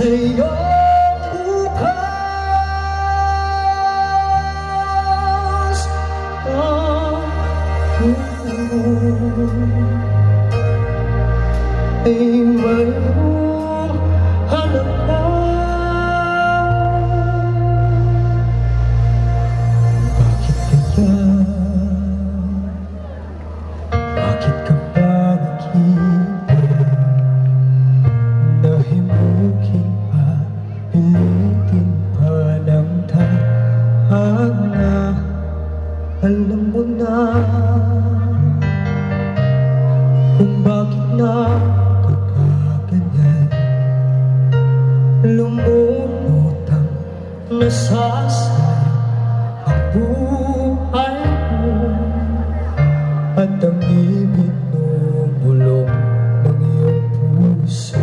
sa iyong bukas. Ay mayroong halaga. Bakit kaya? Bakit ka ba nakita? Nahimukin pa, pilitin pa ng tadhana. Alam mo na kung bakit nakakaganyan. Lumulutang nasasayang ang buhay mo, at ang ibinubulong ng iyong puso.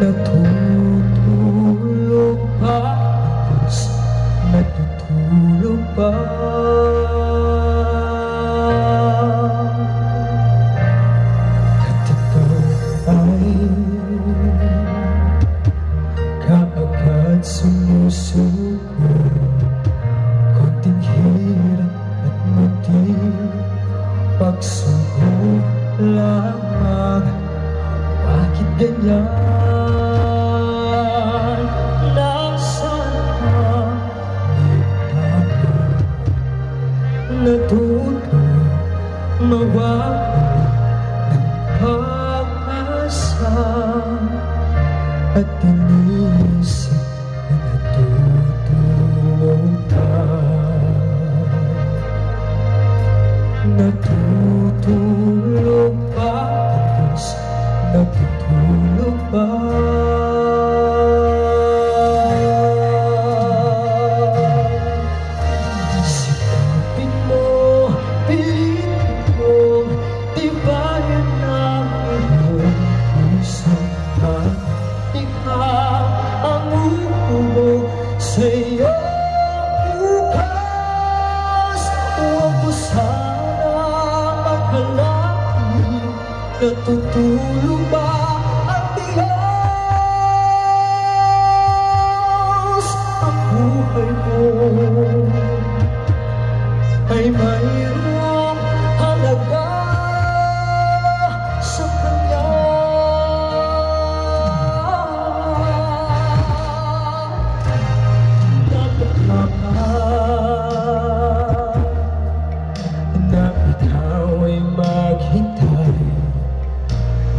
Natutulog ba? Natutulog ba? At ikaw ay kaagad sumusuko. Konting hirap at munting pagsubok lamang. Bakit ganyan? Natutulog mawawala ng pag-asa, at iniisip na natutulog ka. Natutulog ba? Natutulog ba? Sa iyong bukas, huwag mo sanang maghalangin. Natutulog ba ang Diyos? Ang buhay mo ay mayroong halaga sa Kanya. Na ikaw ay maghintay,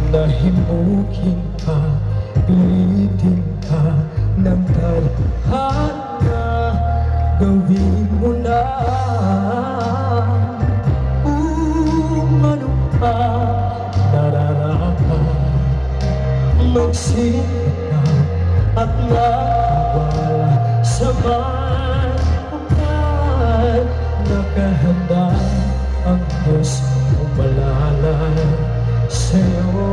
nahimukin ka, pilitin ka ng tadhana. Gawin mo na ano pa nararapat. Magsikap ka at nakawala sa may nakahanda ang Diyos umalalay sa'yo.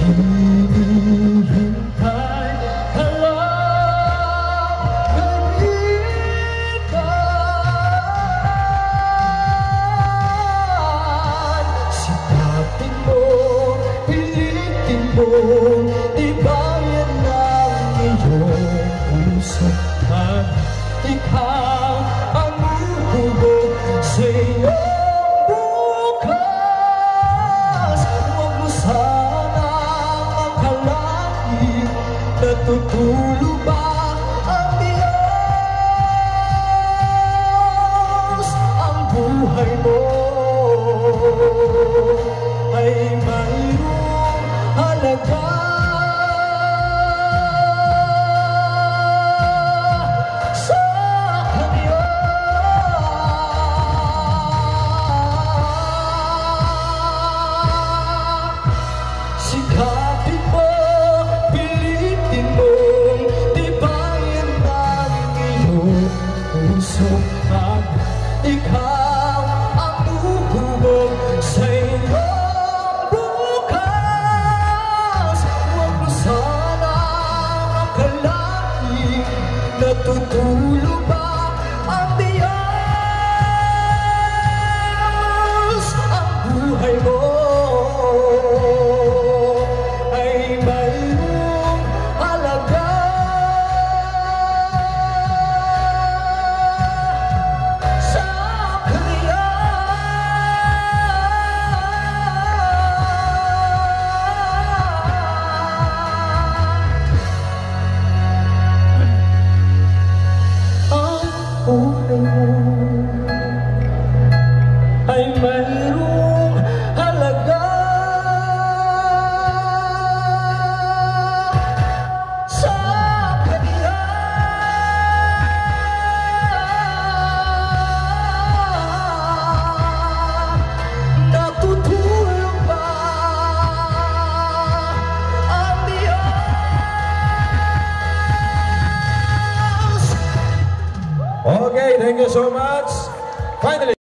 Hinihintay ka lang, kaibigan. Sikapin mo, pilitin mo, ibayan ng iyong puso. At ikaw ang uhubog sa iyong bukas. Huwag mo sanang akalain, natutulog ba ang Diyos? Ang buhay mo ay mayroong halaga sa Kanya. Sikapin mo, pilitin mo, tibayan ng iyong puso. At ikaw ang uhubog sa iyong bukas. thank you so much. Finally.